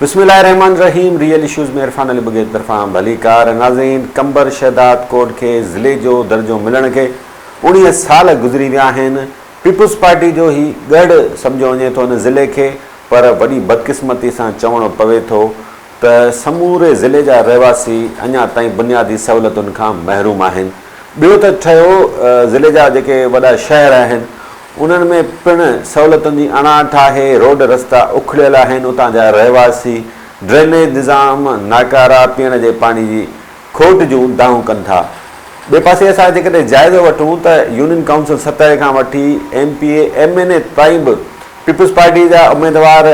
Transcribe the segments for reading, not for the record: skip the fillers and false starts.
बिस्मिल्लाहिर्रहमानिर्रहीम। Real issues में इरफान अली बग़ैर तरफ़ां भलीकार नाज़रीन। कंबर शहदाद कोट के ज़िले जो दर्जो मिलण के 19 साल गुज़री विया आहिनि। पीपुल्स पार्टी जो ही गढ़ सम्झो वञे थो इन ज़िले खे, पर वॾी बदकिस्मती सां चवणो पवे थो त समूरे ज़िले जा रहवासी अञा ताईं बुनियादी सहूलियतुनि खां महरूम आहिनि। ॿियो त ठहियो ज़िले जा जेके वॾा शहर आहिनि उन्हनि में पिणु सहूलियतुनि जी अणाट आहे। रोड रस्ता उखड़ियल आहिनि, उतां जा रहवासी ड्रेनेज निज़ाम नाकारा, पीअण जे पाणी जी खोट जूं दाहूं कनि था। ॿिए पासे असां जेकॾहिं जाइज़ो वठूं त यूनियन काउंसिल सतह खां वठी MPA MNA ताईं बि पीपुल्स पार्टी जा उम्मीदवार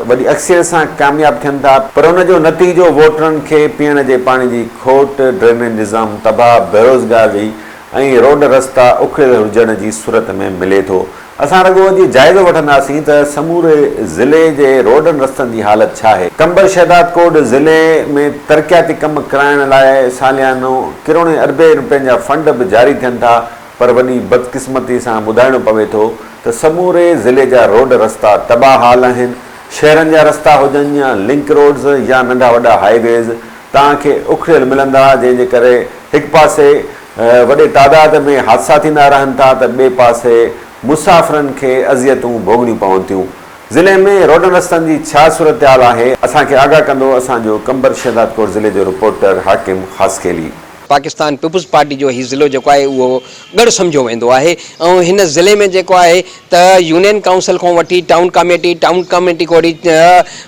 वॾी अक्सरियत सां कामयाबु थियनि था, पर उनजो नतीजो वोटरनि खे पीअण जे पाणी जी खोट, ड्रेनेज निज़ाम तबाह, बेरोज़गारी ऐं रोड रस्ता उखड़ियल हुजण जी सूरत में मिले थो। असां रुॻो अॼु जाइज़ो वठंदासीं त समूरे ज़िले जे रोडनि रस्तनि जी हालत छा आहे। कंबर शहदाद कोट ज़िले में तरक़ियाती कम कराइण लाइ सालियानो किरोड़े अरबे रुपयनि जा फंड बि जारी थियनि था, पर वॾी बदकिस्मती सां ॿुधाइणो पवे थो त समूरे ज़िले जा रोड रस्ता तबाह हाल आहिनि। शहरनि जा रस्ता हुजनि या लिंक रोड्स या नंढा वॾा हाईवेज़ तव्हांखे उखड़ियल मिलंदा, जंहिंजे करे हिकु पासे वॾे तादाद में हादसा थींदा रहनि था त ॿिए पासे मुसाफ़िरनि खे अज़ियतूं भोगणियूं पवनि थियूं। ज़िले में रोडनि रस्तनि जी छा सूरत हाल आहे, असांखे आगाह कंदो असांजो कंबर शहदाद कोट ज़िले जो रिपोर्टर हाकिम ख़ासखेली। पाकिस्तान पीपुल्स पार्टी जो ही ज़िलो जेको आहे उहो गढ़ सम्झो वेंदो आहे ऐं हिन ज़िले में जेको आहे त यूनियन काउंसिल खां वठी टाउन कमेटी खां वठी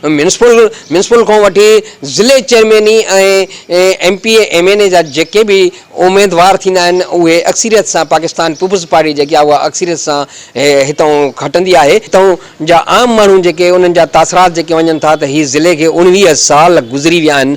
म्यूनिसिपल खां वठी ज़िले चेयरमैनी ऐं MPA MNA जा जेके बि उम्मीदवार थींदा आहिनि उहे अक्सरियत सां पाकिस्तान पीपुल्स पार्टी जेकी आहे उहा अक्सरियत सां हितां खटंदी आहे। हितां जा आम माण्हू जेके उन्हनि जा तासरात जेके वञनि था त हीअ ज़िले खे 19 साल गुज़री विया आहिनि,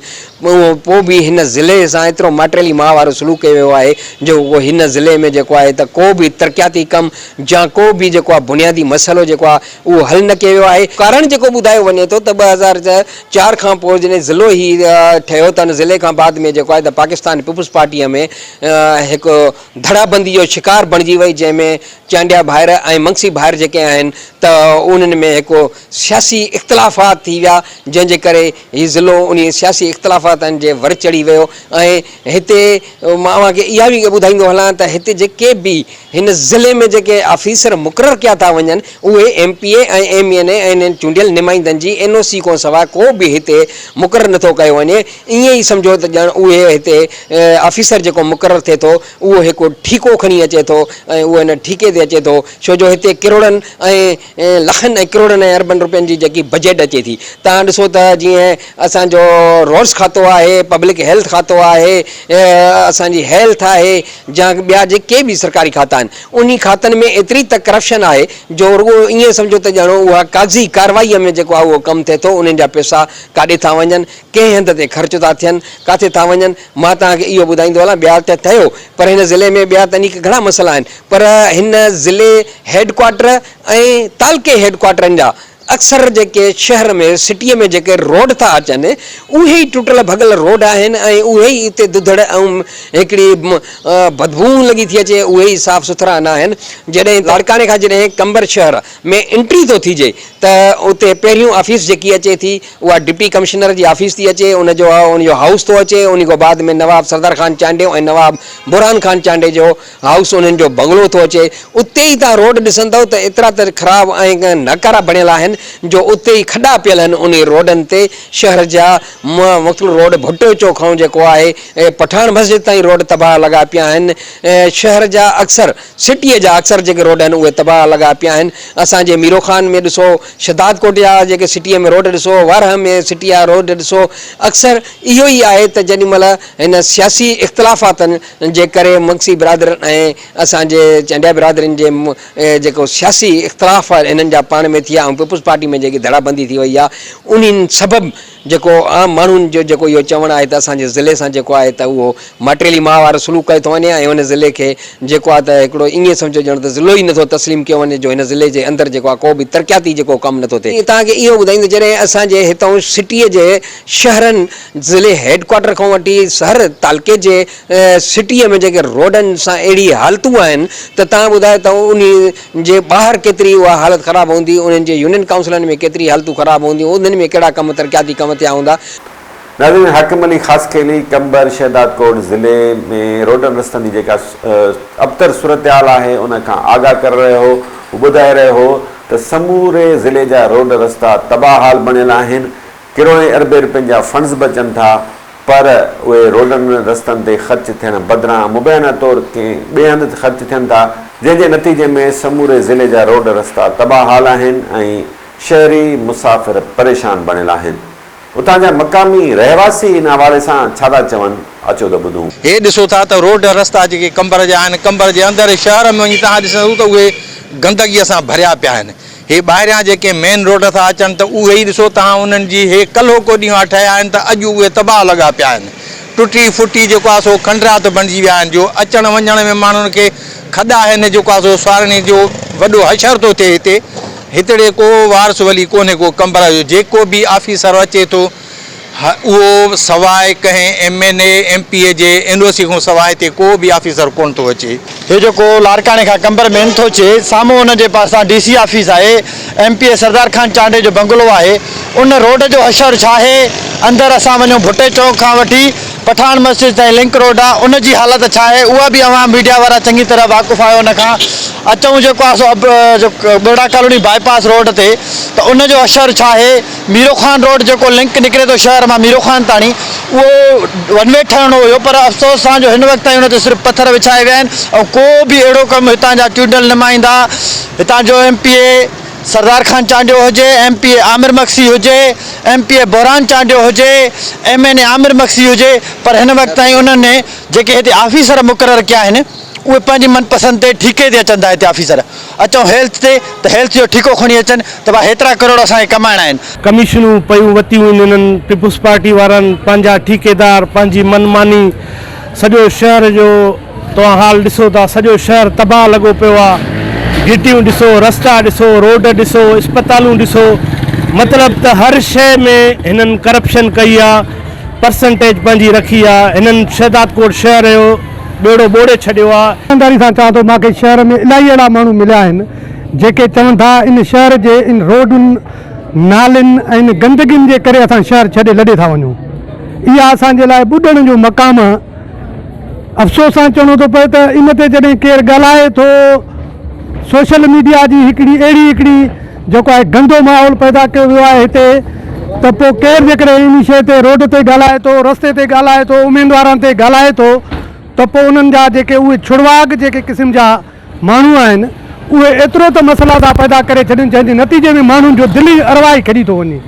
पोइ बि हिन ज़िले सां एतिरो माटेली माह वारो सलूक कयो वियो आहे जो उहो हिन ज़िले में जेको आहे त को बि तरक़ियाती कमु या को बि जेको आहे बुनियादी मसइलो जेको आहे उहो हल न कयो वियो आहे। कारण जेको ॿुधायो वञे थो त 2004 खां पोइ जॾहिं ज़िलो ई ठहियो त ज़िले खां बाद में जेको आहे त पाकिस्तान पीपुल्स पार्टीअ में हिकु धड़ाबंदी जो शिकार बणिजी वई, जंहिंमें चांडिया भाइर ऐं मंगसी भाइर जेके आहिनि त उन्हनि में हिकु सियासी इख़्तिलाफ़ात थी विया, जंहिंजे करे हीउ ज़िलो उन सियासी इख़्तिलाफ़ातनि जे वर चढ़ी वियो। ऐं हिते मां तव्हांखे इहा बि ॿुधाईंदो हलां त हिते जेके बि हिन ज़िले में जेके ऑफिसर मुक़ररु कया था वञनि उहे MPA ऐं MNA ऐं चूंडियल नुमाइंदनि जी NOC खां सवाइ को बि हिते मुक़ररु नथो कयो वञे। ईअं ई सम्झो त ॼण उहे हिते ऑफिसर जेको मुक़ररु थिए थो उहो हिकु ठीको खणी अचे थो ऐं उहो हिन ठीके ते अचे थो, छो जो हिते किरोड़नि ऐं लखनि ऐं किरोड़नि ऐं अरबनि रुपयनि जी जेकी बजट अचे थी। तव्हां ॾिसो त जीअं असांजो रोड्स खातो आहे, पब्लिक हेल्थ खातो आहे, असांजी हेल्थ आहे, या ॿिया जेके बि सरकारी खाता आहिनि उन खातनि में एतिरी त करप्शन आहे जो रुॻो ईअं सम्झो त ॼण उहा काग़ज़ी कार्रवाईअ में जेको आहे उहो कमु थिए थो। उन्हनि जा पैसा काॾे था वञनि, कंहिं हंध ते ख़र्च था थियनि, किथे था वञनि। मां तव्हांखे इहो ॿुधाईंदो हलां, ॿिया त थियो पर हिन ज़िले में ॿिया तनीक घणा मसइला आहिनि, पर हिन ज़िले हेडक्वाटर ऐं तालके हेडक्वाटरनि जा अक्सर जेके शहर में सिटीअ में जेके रोड था अचनि उहे ई टुटल भॻल रोड आहिनि ऐं उहे ई हिते दुधड़ ऐं हिकिड़ी बदबू लॻी थी अचे, उहे ई साफ़ सुथरा न आहिनि। जॾहिं लाड़काने खां जॾहिं कंबर शहर में एंट्री थो थिजे त उते पहिरियों ऑफिस जेकी अचे थी उहा डिप्टी कमिश्नर जी ऑफिस थी अचे, उनजो हाउस थो अचे, उन खां बाद में नवाब सरदार ख़ान चांडे ऐं नवाब बुरहान ख़ान चांडे जो हाउस उन्हनि जो बंगलो थो अचे। उते ई तव्हां रोड ॾिसंदव त एतिरा त ख़राबु ऐं नकारा बणियल आहिनि जो उते ई खॾा पियल आहिनि उन रोडनि ते। शहर जा मुख़्तलिफ़ रोड भुट्टो चौक खां जेको आहे पठान मस्जिद ताईं रोड तबाह लॻा पिया आहिनि। शहर जा अक्सर सिटीअ जा अक्सर जेके रोड आहिनि उहे तबाह लॻा पिया आहिनि। असांजे मीरो खान में ॾिसो, शहदाद कोट जा जेके सिटीअ में रोड ॾिसो, वारह में सिटी जा रोड ॾिसो, अक्सर इहो ई आहे त जेॾीमहिल हिन सियासी इख़्तिलाफ़ातनि जे करे मंगसी बिरादर ऐं असांजे चंडिया बिरादरीनि जे जेको सियासी इख़्तिलाफ़ हिननि जा पाण में थिया ऐं पीपुल्स पार्टी में जेकी धड़ाबंदी थी वई आहे उन्हनि सबबु जेको आम माण्हुनि जो जेको इहो चवणु आहे त असांजे ज़िले सां जेको आहे त उहो माटेली माह वारो सलूक कयो थो वञे ऐं हुन ज़िले खे जेको आहे त हिकिड़ो ईअं सम्झो ॼण त ज़िलो ई नथो तस्लीम कयो वञे जो हिन ज़िले जे अंदरि जेको आहे को बि तरक़ियाती जेको कमु नथो थिए। तव्हांखे इहो ॿुधाईंदो जॾहिं असांजे हितां सिटीअ जे शहरनि ज़िले हेडक्वाटर खां वठी हर तालके जे सिटीअ में जेके रोडनि सां अहिड़ी हालतूं आहिनि त तव्हां ॿुधायो त उन जे ॿाहिरि केतिरी उहा हालत ख़राबु हूंदी। उन्हनि जे यूनियन काउंसिलनि में केतिरी हालतूं ख़राबु हूंदियूं, उन्हनि में कहिड़ा कम तरक़ियाती कम थिया हूंदा। नाज़रीन, हाकिम अली ख़ासखेली कंबर शहदाद कोट ज़िले में रोडनि रस्तनि जी जेका अबतर सूरत हाल आहे उन खां आगाह करे रहियो हो। हू ॿुधाए रहियो हो त समूरे ज़िले जा रोड रस्ता तबाह हाल बणियल आहिनि। किरोड़े अरबे रुपयनि जा फंड्स बचनि था, पर उहे रोडनि रस्तनि ते ख़र्च थियण बदिरां मुबैना तौरु कंहिं ॿिए हंधि ख़र्च थियनि था, जंहिंजे नतीजे में समूरे ज़िले जा रोड रस्ता तबाह हाल आहिनि ऐं शहरी मुसाफ़िर परेशान बणियल आहिनि। उतां जा मक़ामी रहवासी इन हवाले सां छा था चवनि, अचो त ॿुधूं। हे ॾिसो था त रोड रस्ता जेके कंबर जा आहिनि, कंबर जे अंदरि शहर में वञी तव्हां ॾिसो त उहे गंदगीअ सां भरिया पिया आहिनि। हे ॿाहिरियां जेके मेन रोड था अचनि त उहे ई ॾिसो तव्हां उन्हनि जी हे कल्हो को ॾींहुं ठहिया आहिनि त अॼु उहे तबाह लॻा पिया आहिनि। टुटी फुटी जेको आहे सो खंडरात बणिजी विया आहिनि, जो अचण वञण में माण्हुनि खे खॾा आहिनि, जेको आहे सो स्वारणी जो वॾो हशर थो थिए हिते। हितड़े को वारस वली कोन्हे को कंबर जो, जेको बि ऑफिसर अचे थो उहो सवाइ कंहिं MNA MPA जे एनओसी खां सवाइ हिते को बि ऑफिसर कोन थो अचे। हे जेको लाड़काणे खां कंबर में थो अचे, साम्हूं हुन जे पासां DC ऑफिस आहे, MPA सरदार खान चांडे जो बंगलो आहे। उन रोड जो असरु छा आहे, अंदरि असां वञूं भुटे चौक खां वठी पठान मस्जिद ताईं लिंक रोड आहे, उन जी हालत छा आहे उहा बि अवां मीडिया वारा चङी तरह वाक़ुफ़ु आहियो। उन खां अचूं जेको आहे सो बेड़ा कॉलोनी बाईपास रोड ते, त उन जो असरु छा आहे। मीरो खान रोड जेको लिंक निकिरे थो शहर मां मीरो खान ताणी, उहो वन वे ठहिणो हुयो, पर अफ़सोस सां जो हिन वक़्तु ताईं उन ते सिर्फ़ु पथर विछाए विया आहिनि ऐं को बि अहिड़ो कमु हितां जा चूंडियल नुमाइंदा, हितां जो MPA सरदार खान चांडियो हुजे, MPA आमिर मक्सी हुजे, MPA बुरहान चांडियो हुजे, MNA आमिर मक्सी हुजे, पर हिन वक़्तु ताईं उन्हनि जेके हिते ऑफिसर मुक़ररु कया आहिनि उहे पंहिंजी मनपसंदि ते ठीके ते अचनि था। हिते ऑफिसर अचूं हेल्थ ते त हेल्थ जो ठीको खणी अचनि त भाई हेतिरा करोड़ असांखे कमाइणा आहिनि। कमीशनूं पयूं वरितियूं इन्हनि पीपुल्स पार्टी वारनि, पंहिंजा ठेकेदार, पंहिंजी मनमानी, सॼो शहर जो तव्हां हाल ॾिसो था, सॼो शहर तबाह लॻो पियो आहे। गिटियूं ॾिसो, रस्ता ॾिसो, रोड ॾिसो, अस्पतालूं ॾिसो, मतिलबु त हर शइ में हिननि करप्शन कई आहे, परसेंटेज पंहिंजी रखी आहे। हिननि शहदाद कोट शहर जो ॿेड़ो ॿोड़े छॾियो आहे। ईमानदारी सां चवां थो, मूंखे शहर में इलाही अहिड़ा माण्हू मिलिया आहिनि जेके चवनि था इन शहर जे इन रोडुनि, नालनि ऐं इन गंदगियुनि जे करे असां शहर छॾे लॾे था वञूं। इहा असांजे लाइ ॿुॾण जो मक़ाम आहे। अफ़सोस सां चवणो थो पए त इन ते जॾहिं केरु ॻाल्हाए थो, सोशल मीडिया जी हिकिड़ी जेको आहे गंदो माहौल पैदा कयो वियो आहे हिते, त पोइ केरु जेकॾहिं इन शइ ते रोड ते ॻाल्हाए थो, रस्ते ते ॻाल्हाए थो, उमेदवारनि ते ॻाल्हाए थो, त पोइ उन्हनि जा जेके उहे छुड़वाग जेके क़िस्म जा माण्हू आहिनि उहे एतिरो त मसइला था पैदा करे छॾनि, जंहिंजे नतीजे में माण्हुनि जो दिली अरवाई खड़ी थो वञे।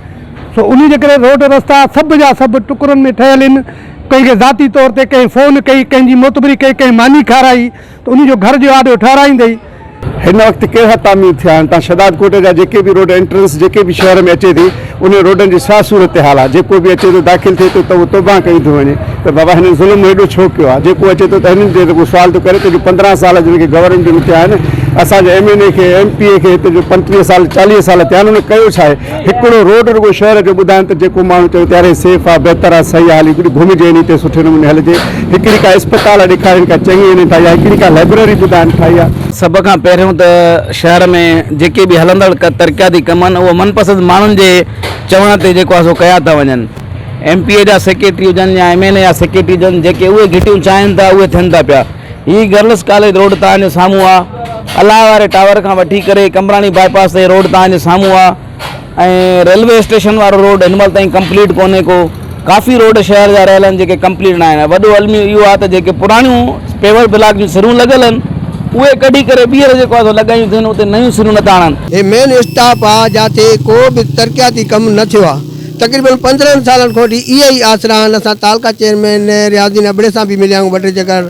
सो उन जे करे रोड रस्ता सभु जा सभु टुकड़नि में ठहियल आहिनि। कंहिंखे ज़ाती तौर ते कंहिं फ़ोन कई, कंहिंजी मोतबरी कई, कंहिं मानी खाराई त उन जो घर जो आॾो ठाराईंदई। हिन वक़्तु कहिड़ा तामीर थिया आहिनि, तव्हां शहदाद कोट जा जेके बि रोड एंट्रेंस जेके बि शहर में अचे थी, उन रोडनि जी छा सूरत हाल आहे। जेको बि अचे थो दाख़िल थिए थो त उहो तबाह कई थो वञे त बाबा हिन ज़ुल्म हेॾो छो कयो आहे। जेको अचे थो त हिननि ते जेको सुवाल थो करे त जो 15 साल जेके गवर्नमेंट थिया आहिनि, असांजे MNA खे MPA खे हिते जो 35 साल 40 साल थिया आहिनि, उन कयो छा आहे। हिकिड़ो रोड रुगो शहर जो ॿुधाइनि त जेको माण्हू चयो त्यारे सेफ आहे, बहितर आहे, सही आहे, हिकिड़ी घुमिजे इन ते सुठे नमूने हलिजे। हिकिड़ी का अस्पताल ॾेखारनि का चङी इन ठाही आहे, हिकिड़ी का लाइब्रेरी ॿुधाइनि ठाही आहे। सभ खां पहिरियों त शहर में जेके बि हलंदड़ तरक़ियाती कम आहिनि उहो मनपसंदि माण्हुनि जे चवण ते जेको आहे सो कया था वञनि। MPA जा सेक्रेटरी हुजनि या MNA जा सेक्रेटरी हुजनि, जेके उहे घिटियूं चाहिनि था उहे थियनि था पिया। हीअ गर्ल्स कॉलेज रोड तव्हांजे साम्हूं आहे, अलाह वारे टावर खां वठी करे कमरानी बाईपास ते रोड तव्हांजे साम्हूं आहे, ऐं रेलवे स्टेशन वारो रोड हिन महिल ताईं कंप्लीट कोन्हे को। काफ़ी रोड शहर जा रहियल आहिनि जेके कंप्लीट न आहिनि। वॾो अलमी इहो आहे त जेके पुराणियूं पेवर ब्लॉक जूं सिरूं लॻियल आहिनि उहे कढी करे ॿीहर जेको आहे लॻायूं थियनि, उते नयूं सिरूं नथा आणनि। हे मेन स्टाफ आहे जिते को बि तरक़ियाती कमु न थियो आहे। तक़रीबन 15 सालनि खां वठी इहे ई आसरा आहिनि। असां तालका चेयरमैन रियाज़ीन अबड़े सां बि मिलिया आहियूं, ॿ टे जगह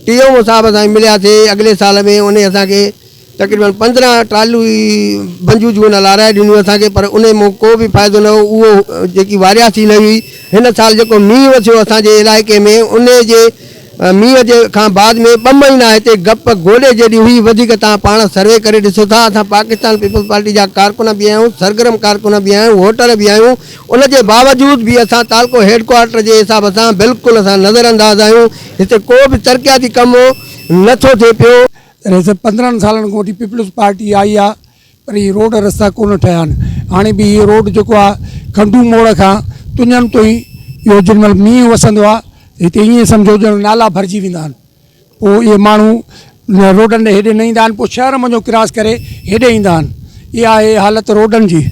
TO साहिब सां मिलियासीं अॻिले साल में। उन असांखे तक़रीबन 15 ट्रालियूं बंजू जूं लाराए ॾिनियूं असांखे, पर उन में को बि फ़ाइदो न हो। उहो जेकी वारियासी न हुई। हिन साल जेको मींहुं वसियो असांजे इलाइक़े में, उन जे मींहं जे खां बाद में 2 महीना हिते गप गोॾे जहिड़ी हुई। वधीक तव्हां पाण सर्वे करे ॾिसो था। असां पाकिस्तान पीपल्स पार्टी जा कारकुन बि आहियूं, सरगर्म कारकुन बि आहियूं, वोटर बि आहियूं। उनजे बावजूद बि असां तालको हेडक्वार्टर जे हिसाब सां बिल्कुलु असां नज़रअंदाज़ आहियूं। हिते को बि तरक़ियाती कमु नथो थिए पियो। 15 सालनि खां वठी पीपल्स पार्टी आई आहे। पर इहे रोड रस्ता कोन ठहिया आहिनि। हाणे बि इहो रोड जेको आहे खंडू मोड़ खां तुंजन तो ई इहो जेॾी महिल मींहुं वसंदो आहे हिते ईअं सम्झो ॼण नाला भरिजी वेंदा आहिनि। पोइ इहे माण्हू रोडनि ते हेॾे न ईंदा आहिनि, पोइ शहर मंझो क्रॉस करे हेॾे ईंदा आहिनि। इहा आहे हालत रोडनि जी।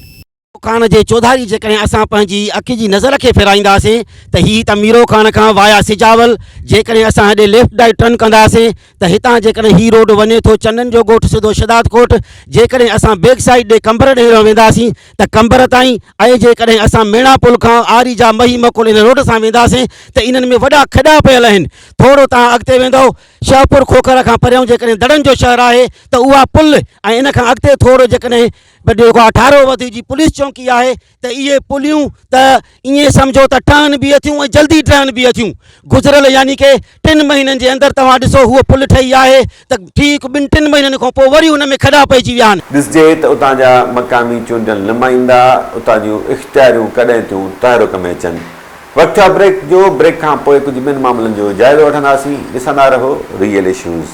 खान जे चौधारी जेकॾहिं असां पंहिंजी अखि जी नज़र खे फेराईंदासीं त हीअ त मीरो खान खां वाया सिजावल, जेकॾहिं असां हेॾे लेफ्ट राइट टर्न कंदासीं त हितां जेकॾहिं हीअ रोड वञे थो चंदन जो ॻोठु सिधो शदात कोट, जेकॾहिं असां बैक साइड ॾे कंबर ॾे वेंदासीं त कंबर ताईं, ऐं जेकॾहिं असां मेणा पुल खां आरी जा मही मकोल इन रोड सां वेंदासीं त इन्हनि में वॾा खॾा पियल आहिनि। थोरो तव्हां अॻिते वेंदो शाहपुर खोखर खां परियां जेकॾहिं दड़नि जो शहर आहे त उहा पुल, ऐं इन खां अॻिते थोरो जेकॾहिं जेको 18 जी पुलिस चौकी आहे त इहे पुलियूं त ईअं सम्झो त टर्न बि अथियूं ऐं जल्दी टर्न बि अथियूं। गुज़िरियल यानी कि 3 महीननि जे अंदरि तव्हां ॾिसो हूअ पुल ठही आहे त ठीकु 2-3 महीननि खां पोइ वरी हुन में खॾा पइजी विया आहिनि। ॾिसजे त उतां जा मक़ामी चूंडियल नुमाइंदा उतां जूं इख़्तियारियूं कॾहिं थियूं तहरुक में अचनि। वक़्तु आहे ब्रेक जो। ब्रेक खां पोइ कुझु ॿिनि मामलनि जो जाइज़ो वठंदासीं। ॾिसंदा रहो रियल इश्यूज़।